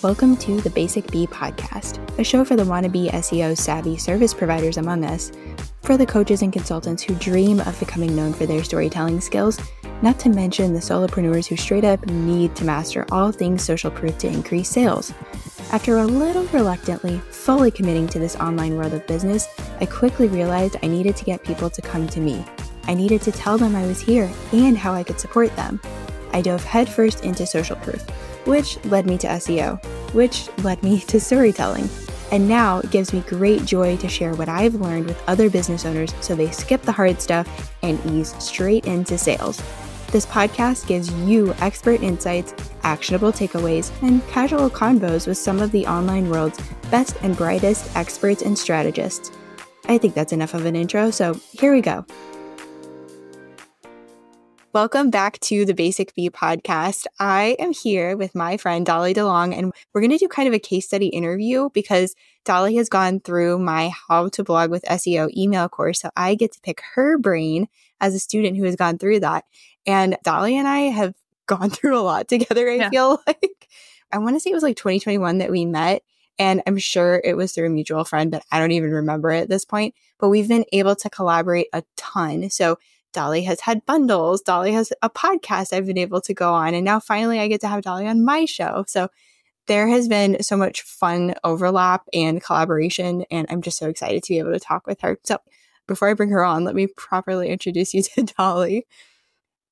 Welcome to the Basic Bee podcast, a show for the wannabe SEO savvy service providers among us, for the coaches and consultants who dream of becoming known for their storytelling skills, not to mention the solopreneurs who straight up need to master all things social proof to increase sales. After a little reluctantly fully committing to this online world of business, I quickly realized I needed to get people to come to me. I needed to tell them I was here and how I could support them. I dove headfirst into social proof, which led me to SEO, which led me to storytelling. And now it gives me great joy to share what I've learned with other business owners so they skip the hard stuff and ease straight into sales. This podcast gives you expert insights, actionable takeaways, and casual convos with some of the online world's best and brightest experts and strategists. I think that's enough of an intro, so here we go. Welcome back to the Basic Bee podcast. I am here with my friend Dolly DeLong, and we're going to do kind of a case study interview because Dolly has gone through my How to Blog with SEO email course, so I get to pick her brain as a student who has gone through that. And Dolly and I have gone through a lot together, I feel like. I want to say it was like 2021 that we met, and I'm sure it was through a mutual friend, but I don't even remember it at this point. But we've been able to collaborate a ton. So Dolly has had bundles. Dolly has a podcast I've been able to go on. And now finally I get to have Dolly on my show. So there has been so much fun overlap and collaboration. And I'm just so excited to be able to talk with her. So before I bring her on, let me properly introduce you to Dolly.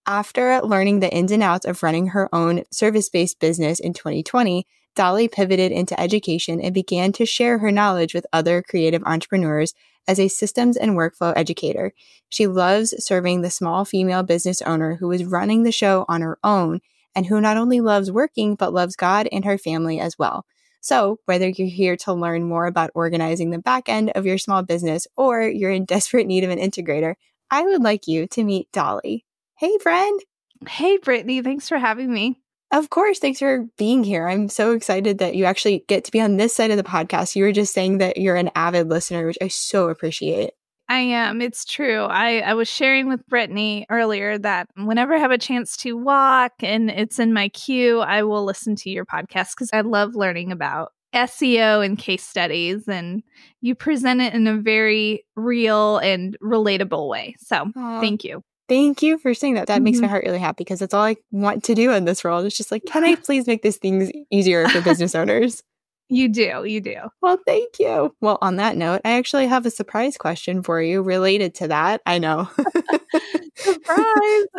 After learning the ins and outs of running her own service-based business in 2020, Dolly pivoted into education and began to share her knowledge with other creative entrepreneurs as a systems and workflow educator. She loves serving the small female business owner who is running the show on her own and who not only loves working, but loves God and her family as well. So whether you're here to learn more about organizing the back end of your small business or you're in desperate need of an integrator, I would like you to meet Dolly. Hey, friend. Hey, Brittany. Thanks for having me. Of course. Thanks for being here. I'm so excited that you actually get to be on this side of the podcast. You were just saying that you're an avid listener, which I so appreciate. I am. It's true. I was sharing with Brittany earlier that whenever I have a chance to walk and it's in my queue, I will listen to your podcast because I love learning about SEO and case studies, and you present it in a very real and relatable way. So thank you. Thank you for saying that. That makes my heart really happy because that's all I want to do in this world. It's just like, can I please make these things easier for business owners? You do. Well, thank you. Well, on that note, I actually have a surprise question for you related to that. I know.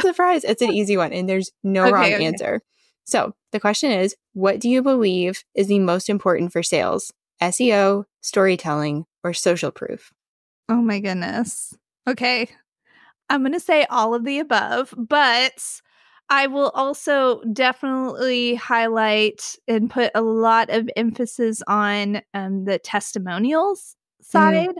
Surprise. It's an easy one and there's no wrong answer. So the question is, what do you believe is the most important for sales? SEO, storytelling, or social proof? Oh my goodness. Okay. I'm going to say all of the above, but I will also definitely highlight and put a lot of emphasis on the testimonials side.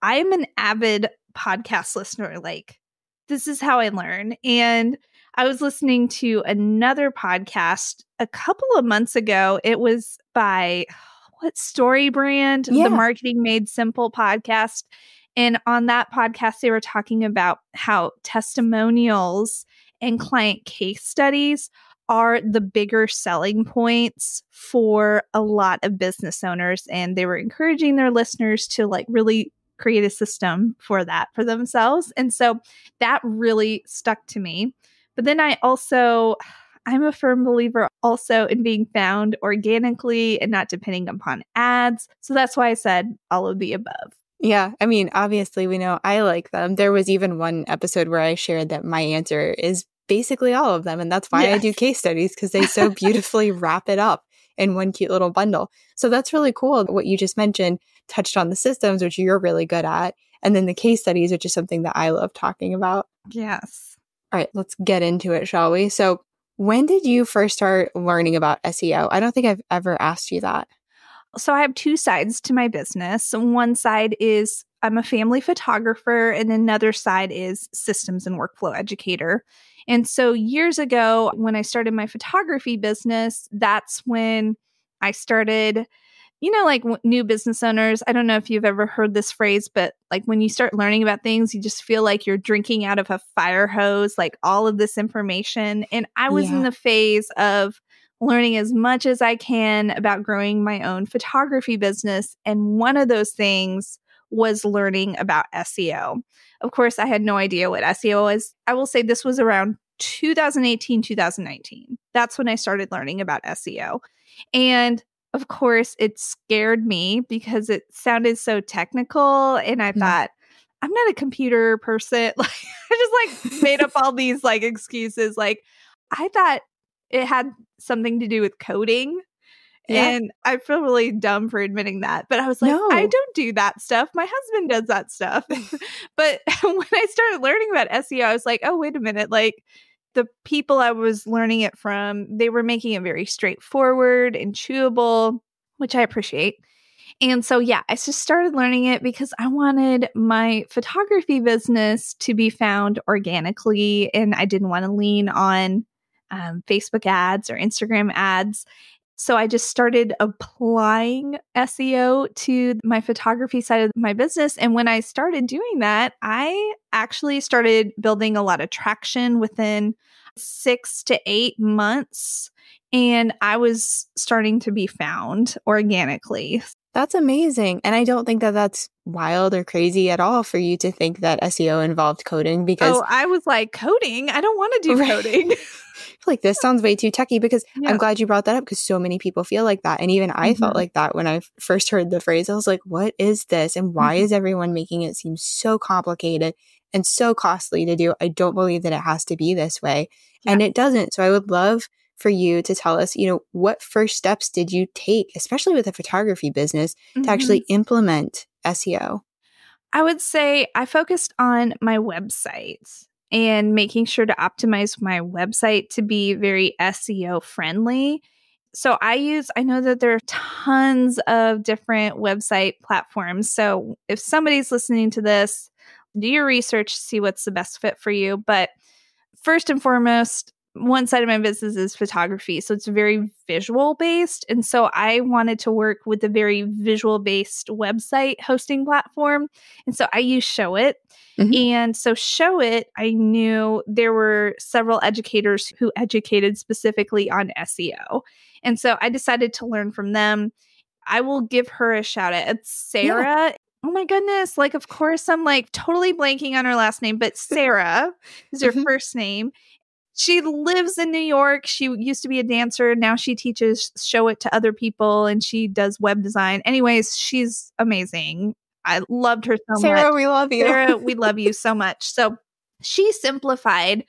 I'm an avid podcast listener. Like, this is how I learn. And I was listening to another podcast a couple of months ago. It was by Story Brand, the Marketing Made Simple podcast. And on that podcast, they were talking about how testimonials and client case studies are the bigger selling points for a lot of business owners. And they were encouraging their listeners to really create a system for that for themselves. And so that really stuck to me. But then I'm a firm believer also in being found organically and not depending upon ads. So that's why I said all of the above. Yeah, I mean, obviously, we know I like them. There was even one episode where I shared that my answer is basically all of them. And that's why I do case studies, because they so beautifully wrap it up in one cute little bundle. So that's really cool. What you just mentioned touched on the systems, which you're really good at. And then the case studies, which is something that I love talking about. Yes. All right, let's get into it, shall we? So when did you first start learning about SEO? I don't think I've ever asked you that. So I have two sides to my business. One side is I'm a family photographer, and another side is systems and workflow educator. And so years ago, when I started my photography business, that's when I started, new business owners. I don't know if you've ever heard this phrase, but when you start learning about things, you just feel like you're drinking out of a fire hose, all of this information. And I was in the phase of learning as much as I can about growing my own photography business. And one of those things was learning about SEO. Of course, I had no idea what SEO was. I will say this was around 2018, 2019. That's when I started learning about SEO. And of course, it scared me because it sounded so technical. And I thought, I'm not a computer person. Like, I just like made up all these like excuses. Like, I thought it had something to do with coding. Yeah. And I feel really dumb for admitting that. But I was like, No. I don't do that stuff. My husband does that stuff. But when I started learning about SEO, I was like, oh, wait a minute. Like, the people I was learning it from, they were making it very straightforward and chewable, which I appreciate. And so, yeah, I just started learning it because I wanted my photography business to be found organically, and I didn't want to lean on Facebook ads or Instagram ads. So I just started applying SEO to my photography side of my business. And when I started doing that, I actually started building a lot of traction within 6 to 8 months. And I was starting to be found organically. That's amazing. And I don't think that that's wild or crazy at all for you to think that SEO involved coding because I was like, coding? I don't want to do coding. like, this sounds way too techy because Yeah. I'm glad you brought that up because so many people feel like that. And even I felt like that when I first heard the phrase. I was like, what is this? And why is everyone making it seem so complicated and so costly to do? I don't believe that it has to be this way. And it doesn't. So I would love for you to tell us, what first steps did you take, especially with a photography business, to actually implement SEO? I would say I focused on my website and making sure to optimize my website to be very SEO friendly. So I know that there are tons of different website platforms. So if somebody's listening to this, do your research, see what's the best fit for you. But first and foremost, one side of my business is photography. So it's very visual based. And so I wanted to work with a very visual based website hosting platform. And so I use Showit. And so Showit, I knew there were several educators who educated specifically on SEO. And so I decided to learn from them. I will give her a shout out. It's Sarah. Yeah. Oh my goodness. Like, of course, I'm like totally blanking on her last name, but Sarah is her first name. She lives in New York. She used to be a dancer. Now she teaches Showit to other people and she does web design. Anyways, she's amazing. I loved her so much. Sarah, we love you. Sarah, we love you so much. So she simplified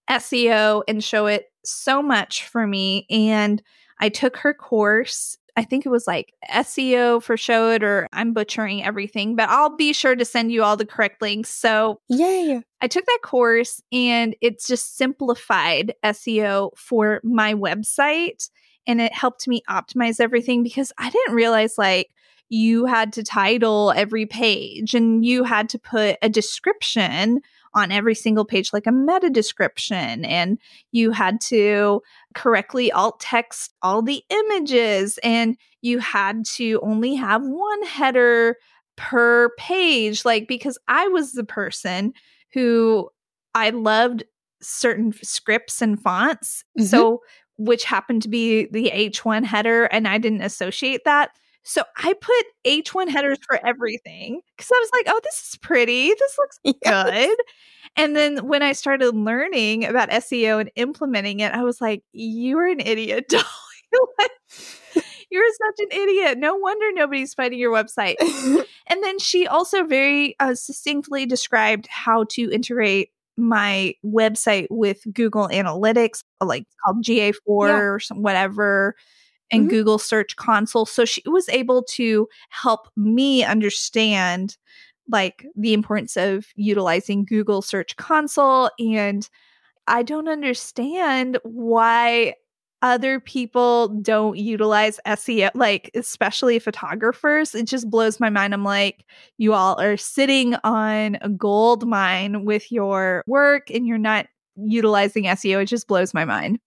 SEO and Showit so much for me. And I took her course. I think it was like SEO for Showit, or I'm butchering everything, but I'll be sure to send you all the correct links. So yay. I took that course and it's just simplified SEO for my website. And it helped me optimize everything because I didn't realize like you had to title every page and you had to put a description on every single page, like a meta description, and you had to correctly alt text all the images, and you had to only have one header per page, like, because I was the person who I loved certain scripts and fonts, so which happened to be the H1 header, and I didn't associate that. So I put H1 headers for everything because I was like, oh, this is pretty. This looks good. And then when I started learning about SEO and implementing it, I was like, you're an idiot, Dolly. You're such an idiot. No wonder nobody's finding your website. And then she also very succinctly described how to integrate my website with Google Analytics, like called GA4 or some, whatever, and Google Search Console. So she was able to help me understand like the importance of utilizing Google Search Console. And I don't understand why other people don't utilize SEO, like especially photographers. It just blows my mind. I'm like, you all are sitting on a gold mine with your work and you're not utilizing SEO. It just blows my mind.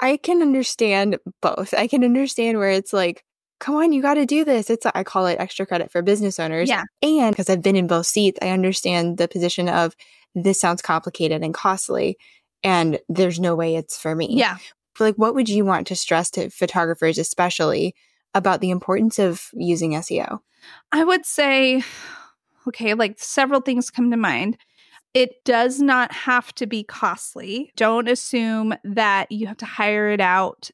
I can understand both. I can understand where it's like, come on, you got to do this. I call it extra credit for business owners. Yeah. And because I've been in both seats, I understand the position of this sounds complicated and costly, and there's no way it's for me. Yeah. like, what would you want to stress to photographers, especially about the importance of using SEO? I would say, okay, like several things come to mind. It does not have to be costly. Don't assume that you have to hire it out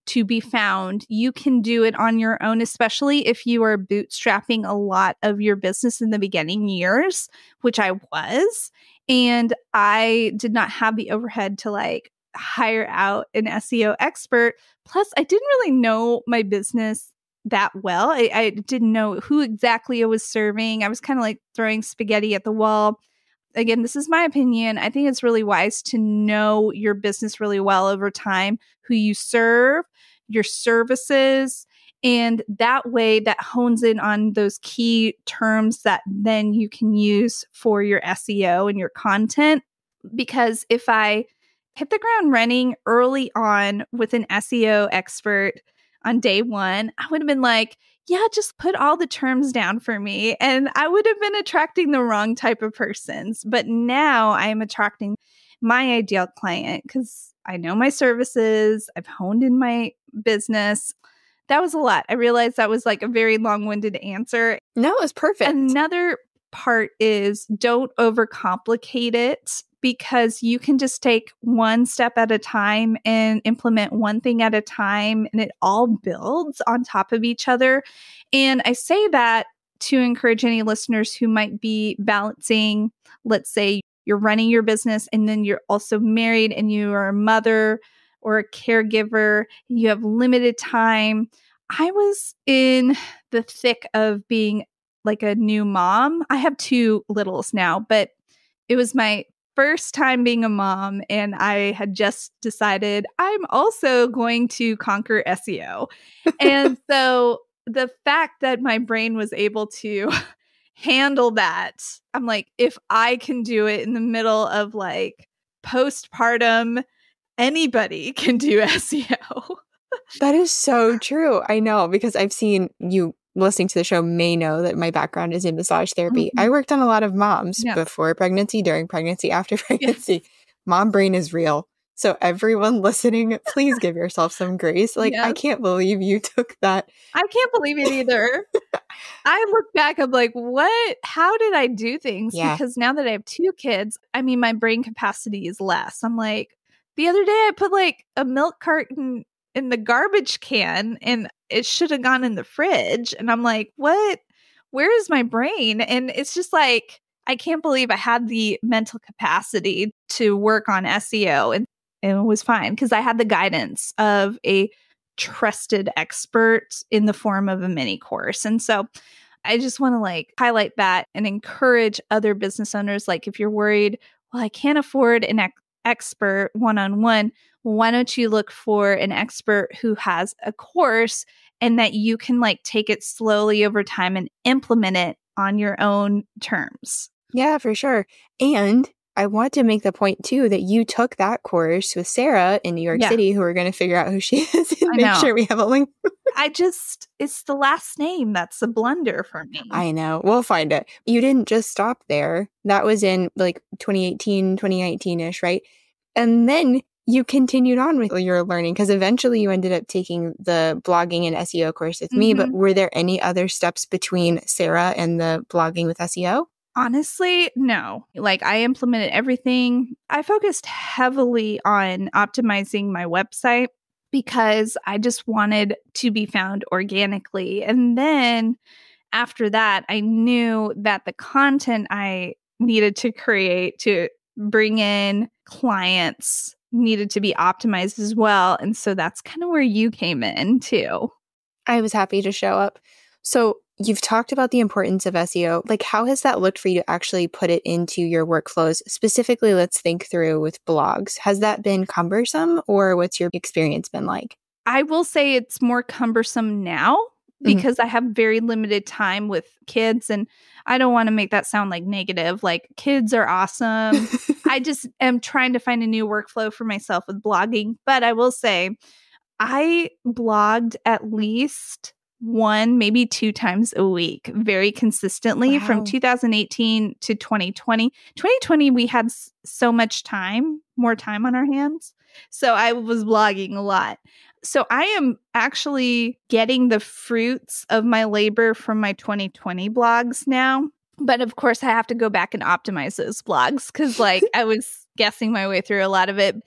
to be found. You can do it on your own, especially if you are bootstrapping a lot of your business in the beginning years, which I was. And I did not have the overhead to like hire out an SEO expert. Plus, I didn't really know my business that well. I didn't know who exactly I was serving. I was kind of like throwing spaghetti at the wall. Again, this is my opinion. I think it's really wise to know your business really well over time, who you serve, your services, and that way that hones in on those key terms that then you can use for your SEO and your content. Because if I hit the ground running early on with an SEO expert on day one, I would have been like, yeah, just put all the terms down for me. And I would have been attracting the wrong type of persons. But now I am attracting my ideal client because I know my services. I've honed in my business. That was a lot. I realized that was like a very long-winded answer. No, it was perfect. Another part is don't overcomplicate it, because you can just take one step at a time and implement one thing at a time, and it all builds on top of each other. And I say that to encourage any listeners who might be balancing, let's say you're running your business and then you're also married and you are a mother or a caregiver, you have limited time. I was in the thick of being like a new mom. I have 2 littles now, but it was my first time being a mom, and I had just decided I'm also going to conquer SEO. And so the fact that my brain was able to handle that, I'm like, if I can do it in the middle of like postpartum, anybody can do SEO. That is so true. I know, because I've seen you listening to the show may know that my background is in massage therapy. I worked on a lot of moms before pregnancy, during pregnancy, after pregnancy. Yes. Mom brain is real. So everyone listening, please give yourself some grace. Like, I can't believe you took that. I can't believe it either. I look back, I'm like, what? How did I do things? Yeah. Because now that I have 2 kids, I mean, my brain capacity is less. I'm like, the other day I put like a milk carton in the garbage can and it should have gone in the fridge. And I'm like, what? Where is my brain? And it's just like, I can't believe I had the mental capacity to work on SEO. And it was fine because I had the guidance of a trusted expert in the form of a mini course. And so I just want to like highlight that and encourage other business owners. Like, if you're worried, well, I can't afford an expert one-on-one, why don't you look for an expert who has a course and that you can like take it slowly over time and implement it on your own terms? Yeah, for sure. And I want to make the point too that you took that course with Sarah in New York City, who are going to figure out who she is and make sure we have a link. It's the last name that's a blunder for me. I know. We'll find it. You didn't just stop there. That was in like 2018, 2019-ish, right? And then you continued on with your learning, because eventually you ended up taking the blogging and SEO course with me. But were there any other steps between Sarah and the blogging with SEO? Honestly, no. Like, I implemented everything. I focused heavily on optimizing my website because I just wanted to be found organically. And then after that, I knew that the content I needed to create to bring in clients needed to be optimized as well. And so that's kind of where you came in too. I was happy to show up. So you've talked about the importance of SEO. Like, how has that looked for you to actually put it into your workflows? Specifically, let's think through with blogs. Has that been cumbersome, or what's your experience been like? I will say it's more cumbersome now because I have very limited time with kids, and I don't want to make that sound like negative. Like, kids are awesome. I just am trying to find a new workflow for myself with blogging. But I will say I blogged at least 1, maybe 2 times a week, very consistently from Wow. 2018 to 2020. 2020, we had so much time, more time on our hands. So I was blogging a lot. So I am actually getting the fruits of my labor from my 2020 blogs now. But of course, I have to go back and optimize those blogs because, like, I was guessing my way through a lot of it.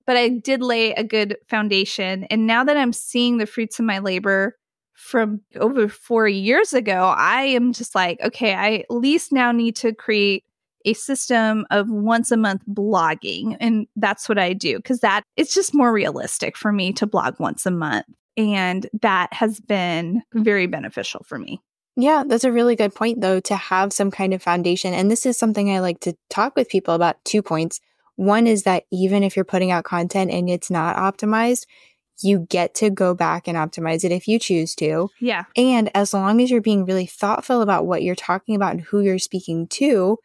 But I did lay a good foundation. And now that I'm seeing the fruits of my labor from over 4 years ago, I am just like, okay, I at least now need to create a system of once a month blogging. And that's what I do because that it's just more realistic for me to blog once a month. And that has been very beneficial for me. Yeah, that's a really good point, though, to have some kind of foundation. And this is something I like to talk with people about. 2 points. One is that even if you're putting out content and it's not optimized, you get to go back and optimize it if you choose to. Yeah. And as long as you're being really thoughtful about what you're talking about and who you're speaking to,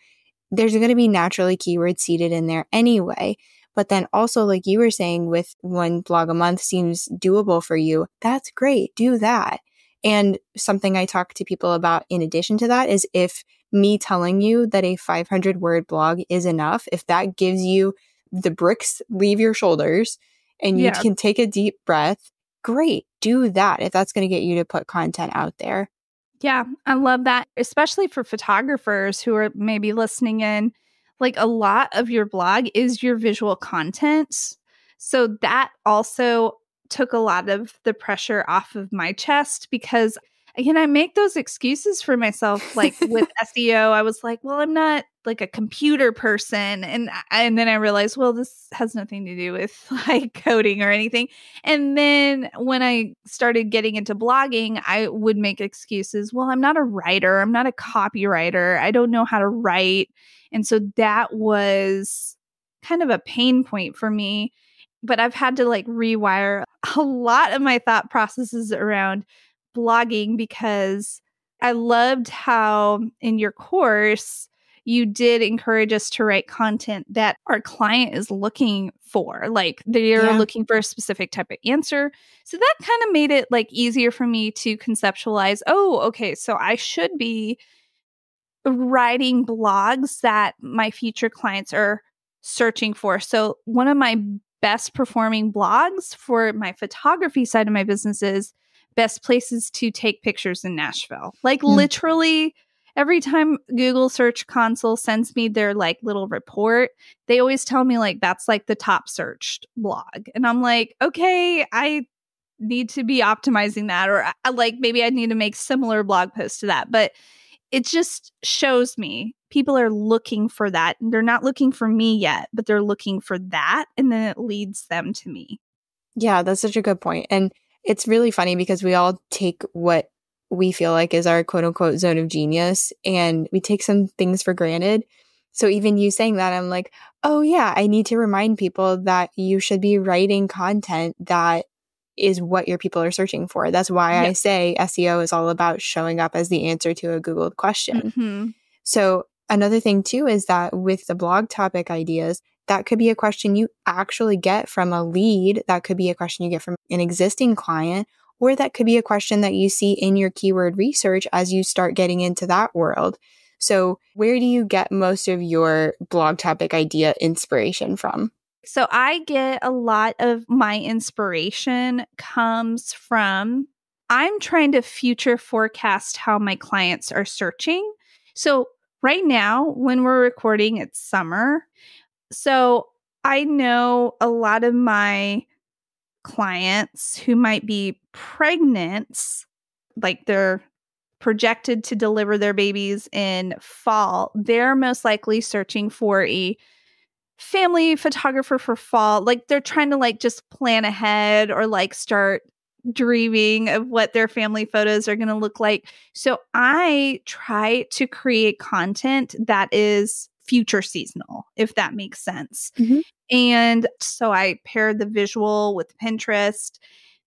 there's going to be naturally keywords seeded in there anyway. But then also, like you were saying, with 1 blog a month seems doable for you. That's great. Do that. And something I talk to people about in addition to that is if me telling you that a 500-word blog is enough, if that gives you the bricks leave your shoulders and you can take a deep breath, great, do that if that's going to get you to put content out there. Yeah, I love that, especially for photographers who are maybe listening in. Like, a lot of your blog is your visual content. So that also took a lot of the pressure off of my chest because, again, I make those excuses for myself. Like with SEO, I was like, well, I'm not like a computer person. And then I realized, well, this has nothing to do with like coding or anything. And then when I started getting into blogging, I would make excuses. Well, I'm not a writer. I'm not a copywriter. I don't know how to write. And so that was kind of a pain point for me. But I've had to like rewire a lot of my thought processes around blogging because I loved how in your course, you did encourage us to write content that our client is looking for. Like they're looking for a specific type of answer. So that kind of made it like easier for me to conceptualize, oh, okay, so I should be writing blogs that my future clients are searching for. So one of my best performing blogs for my photography side of my business is best places to take pictures in Nashville. Like literally every time Google Search Console sends me their like little report, they always tell me like that's like the top searched blog. And I'm like, okay, I need to be optimizing that, or like maybe I need to make similar blog posts to that. But it just shows me people are looking for that. They're not looking for me yet, but they're looking for that. And then it leads them to me. Yeah, that's such a good point. And it's really funny because we all take what we feel like is our quote unquote zone of genius and we take some things for granted. So even you saying that, I'm like, oh yeah, I need to remind people that you should be writing content that is what your people are searching for. That's why I say SEO is all about showing up as the answer to a Googled question. Mm-hmm. So another thing too is that with the blog topic ideas, that could be a question you actually get from a lead. That could be a question you get from an existing client, or that could be a question that you see in your keyword research as you start getting into that world. So where do you get most of your blog topic idea inspiration from? So I get a lot of my inspiration comes from I'm trying to future forecast how my clients are searching. So right now, when we're recording, it's summer. So I know a lot of my clients who might be pregnant, like they're projected to deliver their babies in fall, they're most likely searching for a family photographer for fall. Like they're trying to like just plan ahead or like start dreaming of what their family photos are going to look like. So I try to create content that is future seasonal, if that makes sense. Mm-hmm. And so I paired the visual with Pinterest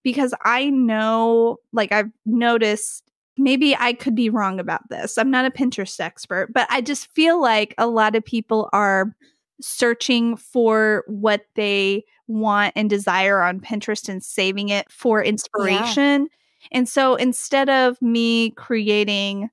because I know, like I've noticed, maybe I could be wrong about this. I'm not a Pinterest expert, but I just feel like a lot of people are searching for what they want and desire on Pinterest and saving it for inspiration. And so instead of me creating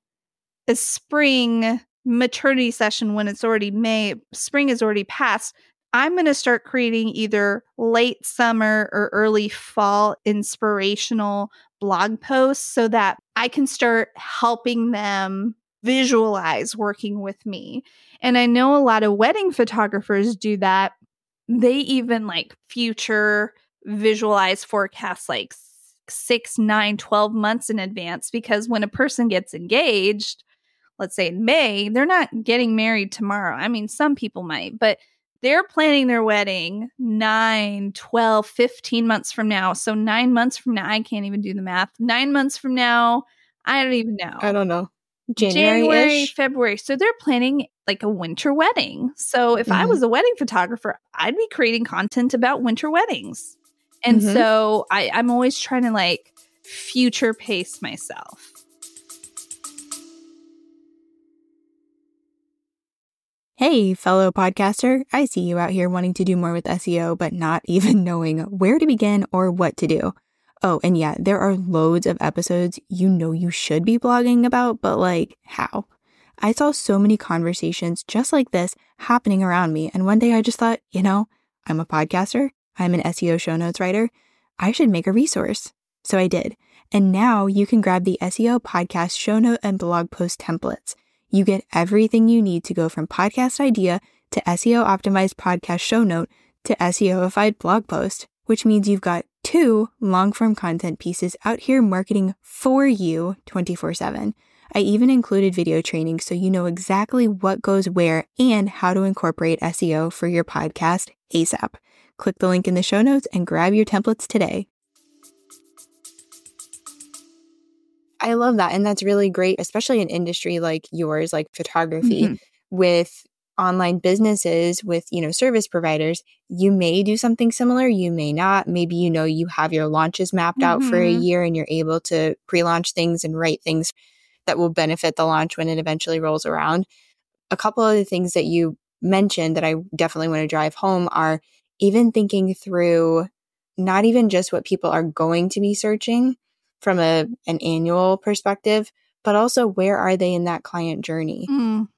a spring maternity session when it's already May, spring is already passed, I'm going to start creating either late summer or early fall inspirational blog posts so that I can start helping them visualize working with me. And I know a lot of wedding photographers do that. They even like future visualize forecasts like 6, 9, 12 months in advance, because when a person gets engaged, let's say in May, they're not getting married tomorrow. I mean, some people might, but they're planning their wedding 9, 12, 15 months from now. So 9 months from now, I can't even do the math. 9 months from now, I don't even know. I don't know. January, January-ish? February. So they're planning like a winter wedding. So if I was a wedding photographer, I'd be creating content about winter weddings. And so I'm always trying to like future pace myself. Hey, fellow podcaster. I see you out here wanting to do more with SEO, but not even knowing where to begin or what to do. Oh, and yeah, there are loads of episodes you know you should be blogging about, but like, how? I saw so many conversations just like this happening around me, and one day I just thought, I'm a podcaster, I'm an SEO show notes writer, I should make a resource. So I did. And now you can grab the SEO podcast show note and blog post templates. You get everything you need to go from podcast idea to SEO optimized podcast show note to SEOified blog post, which means you've got 2 long-form content pieces out here marketing for you 24/7. I even included video training so you know exactly what goes where and how to incorporate SEO for your podcast ASAP. Click the link in the show notes and grab your templates today. I love that. And that's really great, especially in industry like yours, like photography, with online businesses, with, service providers. You may do something similar. You may not. Maybe, you have your launches mapped out for a year and you're able to pre-launch things and write things that will benefit the launch when it eventually rolls around. A couple of the things that you mentioned that I definitely want to drive home are even thinking through not even just what people are going to be searching from an annual perspective, but also where are they in that client journey?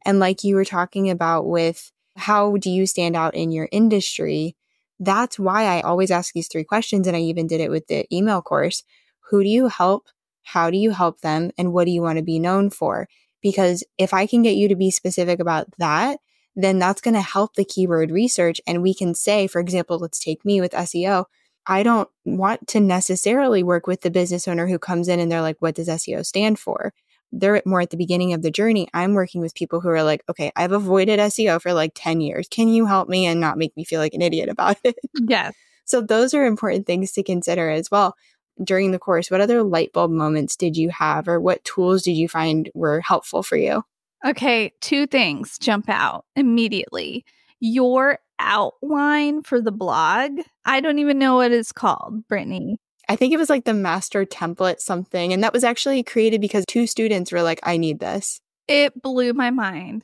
And like you were talking about with how do you stand out in your industry? That's why I always ask these 3 questions. And I even did it with the email course. Who do you help? How do you help them? And what do you want to be known for? Because if I can get you to be specific about that, then that's going to help the keyword research. And we can say, for example, let's take me with SEO. I don't want to necessarily work with the business owner who comes in and they're like, what does SEO stand for? They're more at the beginning of the journey. I'm working with people who are like, okay, I've avoided SEO for like 10 years. Can you help me and not make me feel like an idiot about it? Yeah. So those are important things to consider as well. During the course, what other light bulb moments did you have, or what tools did you find were helpful for you? Okay, 2 things jump out immediately. Your outline for the blog, I don't even know what it's called, Brittany. I think it was like the master template something. And that was actually created because 2 students were like, I need this. It blew my mind.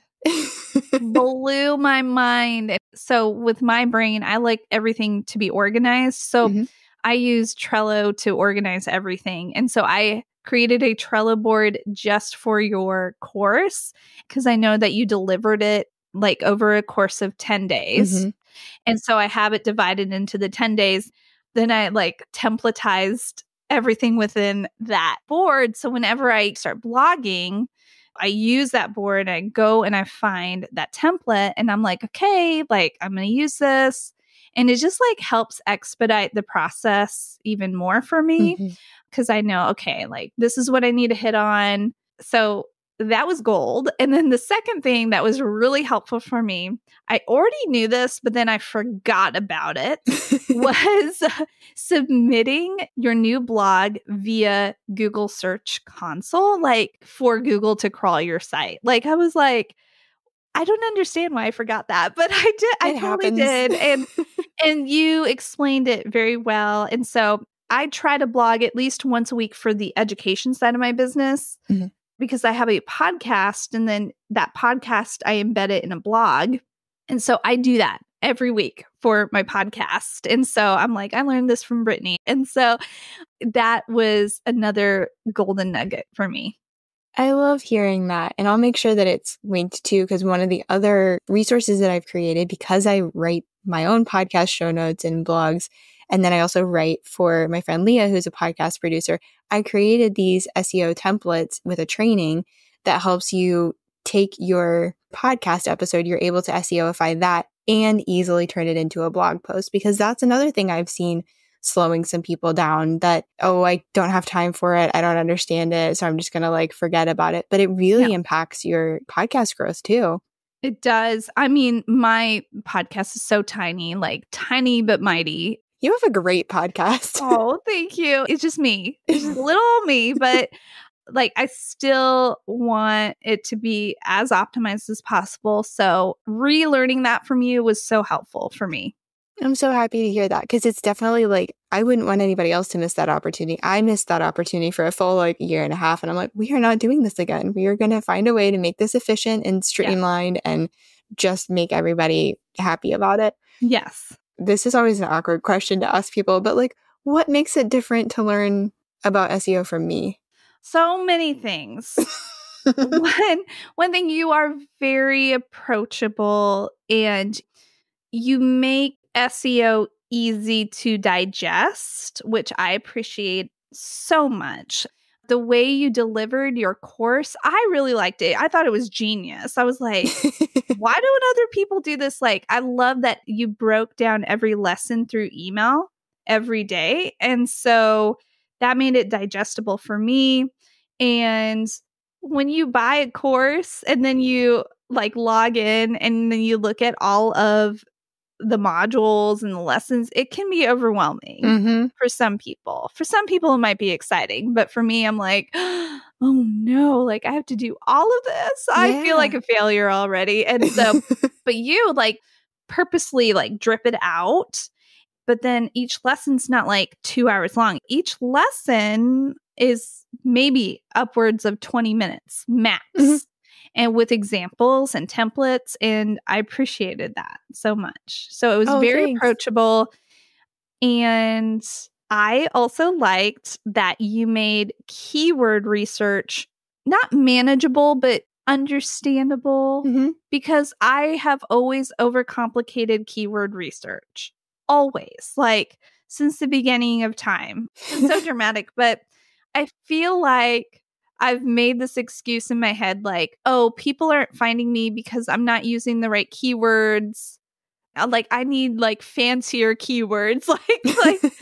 Blew my mind. So with my brain, I like everything to be organized. So I use Trello to organize everything. And so I created a Trello board just for your course because I know that you delivered it like over a course of 10 days. And so I have it divided into the 10 days. Then I like templatized everything within that board. So whenever I start blogging, I use that board, I go and I find that template and I'm like, okay, like I'm going to use this. And it just like helps expedite the process even more for me because I know, okay, like this is what I need to hit on. So that was gold. And then the second thing that was really helpful for me, I already knew this, but then I forgot about it, was submitting your new blog via Google Search Console, like for Google to crawl your site. Like I was like, I don't understand why I forgot that, but I did. I totally did. And you explained it very well. And so I try to blog at least once a week for the education side of my business. Because I have a podcast and then that podcast, I embed it in a blog. And so I do that every week for my podcast. And so I'm like, I learned this from Brittany. And so that was another golden nugget for me. I love hearing that. And I'll make sure that it's linked too, because one of the other resources that I've created, because I write my own podcast show notes and blogs, and then I also write for my friend Leah, who's a podcast producer, I created these SEO templates with a training that helps you take your podcast episode, you're able to SEOify that and easily turn it into a blog post, because that's another thing I've seen slowing some people down, that, oh, I don't have time for it. I don't understand it. So I'm just going to like forget about it. But it really impacts your podcast growth too. It does. I mean, my podcast is so tiny, like tiny but mighty. You have a great podcast. Oh, thank you. It's just me. It's just little me, but like I still want it to be as optimized as possible. So relearning that from you was so helpful for me. I'm so happy to hear that, because it's definitely like, I wouldn't want anybody else to miss that opportunity. I missed that opportunity for a full like year and a half. And I'm like, we are not doing this again. We are going to find a way to make this efficient and streamlined and just make everybody happy about it. Yes. This is always an awkward question to ask people, but like, what makes it different to learn about SEO from me? So many things. One thing, you are very approachable and you make SEO easy to digest, which I appreciate so much. The way you delivered your course, I really liked it. I thought it was genius. I was like, why don't other people do this? Like, I love that you broke down every lesson through email every day. And so that made it digestible for me. And when you buy a course and then you like log in and then you look at all of the modules and the lessons, it can be overwhelming for some people. For some people, it might be exciting. But for me, I'm like, oh no, like I have to do all of this. Yeah. I feel like a failure already. And so, but you like purposely like drip it out. But then each lesson's not like 2 hours long. Each lesson is maybe upwards of 20 minutes max. And with examples and templates. And I appreciated that so much. So it was very approachable. And I also liked that you made keyword research not manageable, but understandable, because I have always overcomplicated keyword research. Always, like since the beginning of time. It's so dramatic, but I feel like I've made this excuse in my head, like, oh, people aren't finding me because I'm not using the right keywords. Like, I need like fancier keywords, like.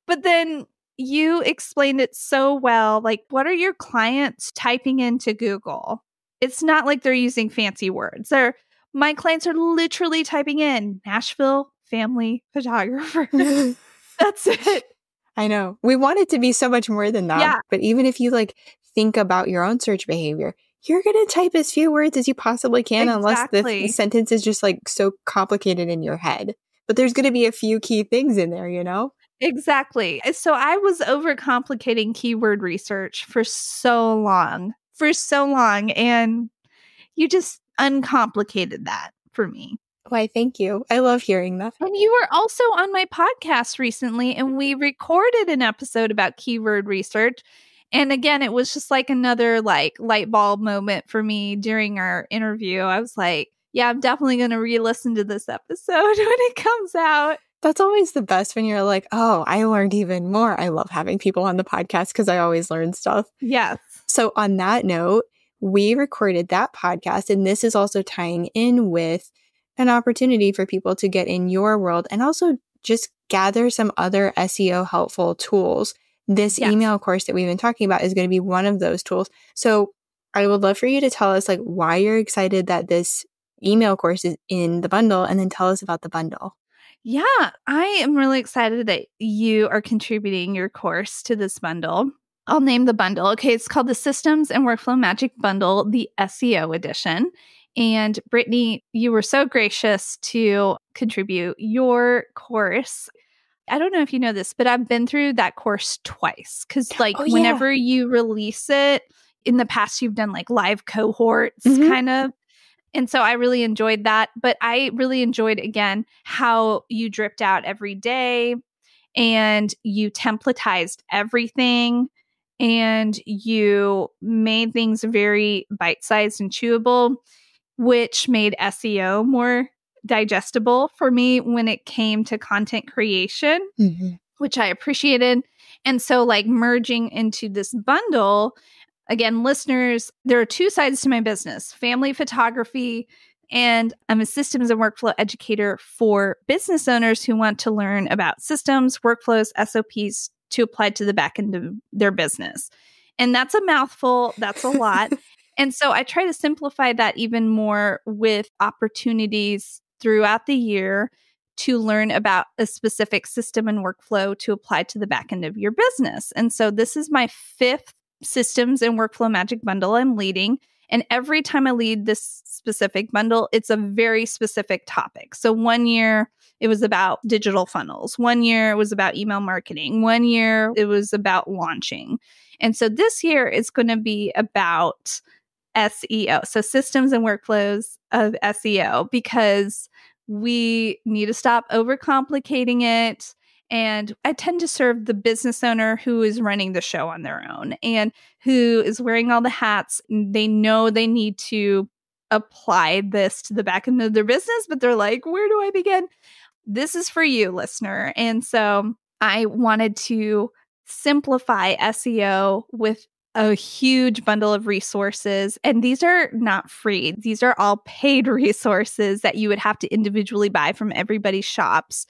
But then you explained it so well. Like, what are your clients typing into Google? It's not like they're using fancy words. My clients are literally typing in Nashville family photographer. That's it. I know. We want it to be so much more than that. Yeah. But even if you like think about your own search behavior, you're going to type as few words as you possibly can, unless the sentence is just like so complicated in your head. But there's going to be a few key things in there, you know? Exactly. So I was overcomplicating keyword research for so long, and you just uncomplicated that for me. Why, thank you. I love hearing that. And you were also on my podcast recently, and we recorded an episode about keyword research. And again, it was just like another like light bulb moment for me during our interview. I was like, yeah, I'm definitely going to re-listen to this episode when it comes out. That's always the best when you're like, oh, I learned even more. I love having people on the podcast because I always learn stuff. Yes. So on that note, we recorded that podcast, and this is also tying in with an opportunity for people to get in your world and also just gather some other SEO helpful tools. This email course that we've been talking about is going to be one of those tools. So I would love for you to tell us like why you're excited that this email course is in the bundle, and then tell us about the bundle. Yeah, I am really excited that you are contributing your course to this bundle. I'll name the bundle. Okay, it's called the Systems and Workflow Magic Bundle, the SEO edition. And Brittany, you were so gracious to contribute your course. I don't know if you know this, but I've been through that course twice because whenever you release it, in the past, you've done like live cohorts kind of. And so I really enjoyed that. But I really enjoyed, again, how you dripped out every day and you templatized everything and you made things very bite-sized and chewable, which made SEO more digestible for me when it came to content creation, which I appreciated. And so, like, merging into this bundle, again, listeners, there are two sides to my business: family photography, and I'm a systems and workflow educator for business owners who want to learn about systems, workflows, SOPs to apply to the back end of their business. And that's a mouthful. That's a lot. And so I try to simplify that even more with opportunities throughout the year to learn about a specific system and workflow to apply to the back end of your business. And so this is my 5th systems and workflow magic bundle I'm leading. And every time I lead this specific bundle, it's a very specific topic. So one year it was about digital funnels. One year it was about email marketing. One year it was about launching. And so this year it's going to be about SEO. So systems and workflows of SEO, because we need to stop overcomplicating it. And I tend to serve the business owner who is running the show on their own and who is wearing all the hats. They know they need to apply this to the back end of their business, but they're like, where do I begin? This is for you, listener. And so I wanted to simplify SEO with a huge bundle of resources. And these are not free. These are all paid resources that you would have to individually buy from everybody's shops.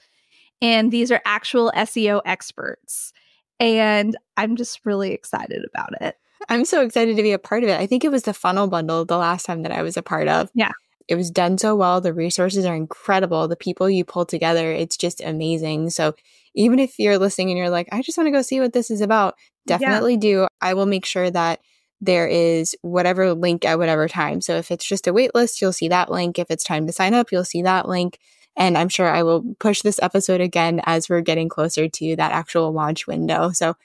And these are actual SEO experts. And I'm just really excited about it. I'm so excited to be a part of it. I think it was the funnel bundle the last time that I was a part of. Yeah. It was done so well. The resources are incredible. The people you pull together, it's just amazing. So even if you're listening and you're like, I just want to go see what this is about, definitely do. I will make sure that there is whatever link at whatever time. So if it's just a wait list, you'll see that link. If it's time to sign up, you'll see that link. And I'm sure I will push this episode again as we're getting closer to that actual launch window. So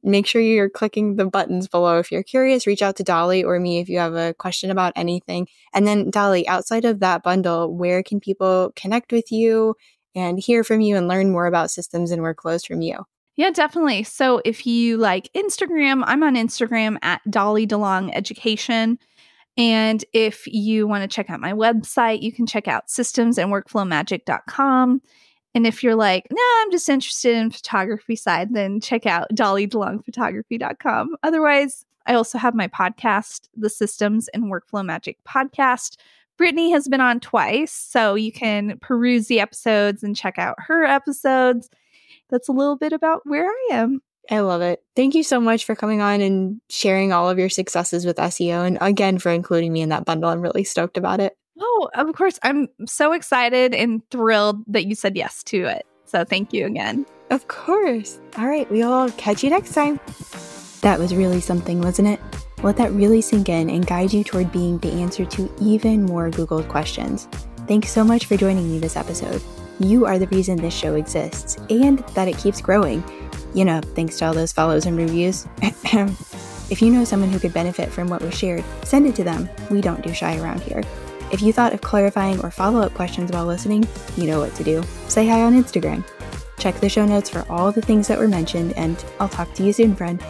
make sure you're clicking the buttons below. If you're curious, reach out to Dolly or me if you have a question about anything. And then Dolly, outside of that bundle, where can people connect with you and hear from you and learn more about systems and workflows from you? Yeah, definitely. So if you like Instagram, I'm on Instagram at Dolly DeLong Education. And if you want to check out my website, you can check out systemsandworkflowmagic.com. And if you're like, no, I'm just interested in photography side, then check out dollydelongphotography.com. Otherwise, I also have my podcast, the Systems and Workflow Magic Podcast. Brittany has been on twice, so you can peruse the episodes and check out her episodes. That's a little bit about where I am. I love it. Thank you so much for coming on and sharing all of your successes with SEO. And again, for including me in that bundle. I'm really stoked about it. Oh, of course. I'm so excited and thrilled that you said yes to it. So thank you again. Of course. All right. We'll catch you next time. That was really something, wasn't it? Let that really sink in and guide you toward being the answer to even more Googled questions. Thanks so much for joining me this episode. You are the reason this show exists and that it keeps growing. You know, thanks to all those follows and reviews. If you know someone who could benefit from what was shared, send it to them. We don't do shy around here. If you thought of clarifying or follow-up questions while listening, you know what to do. Say hi on Instagram. Check the show notes for all the things that were mentioned, and I'll talk to you soon, friend.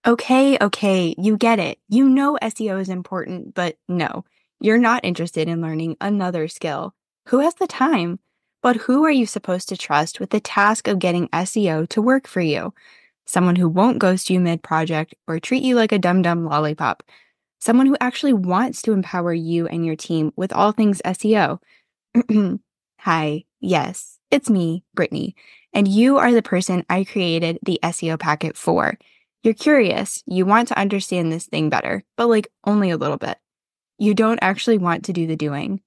Okay, you get it. You know SEO is important, but no, you're not interested in learning another skill. Who has the time? But who are you supposed to trust with the task of getting SEO to work for you? Someone who won't ghost you mid-project or treat you like a dum-dum lollipop. Someone who actually wants to empower you and your team with all things SEO. Hi, yes, it's me, Brittany, and you are the person I created the SEO packet for. You're curious, you want to understand this thing better, but like only a little bit. You don't actually want to do the doing.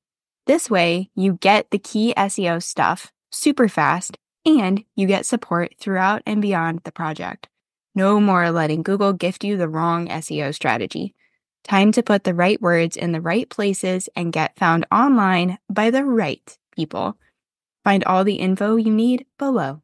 This way, you get the key SEO stuff super fast, and you get support throughout and beyond the project. No more letting Google gift you the wrong SEO strategy. Time to put the right words in the right places and get found online by the right people. Find all the info you need below.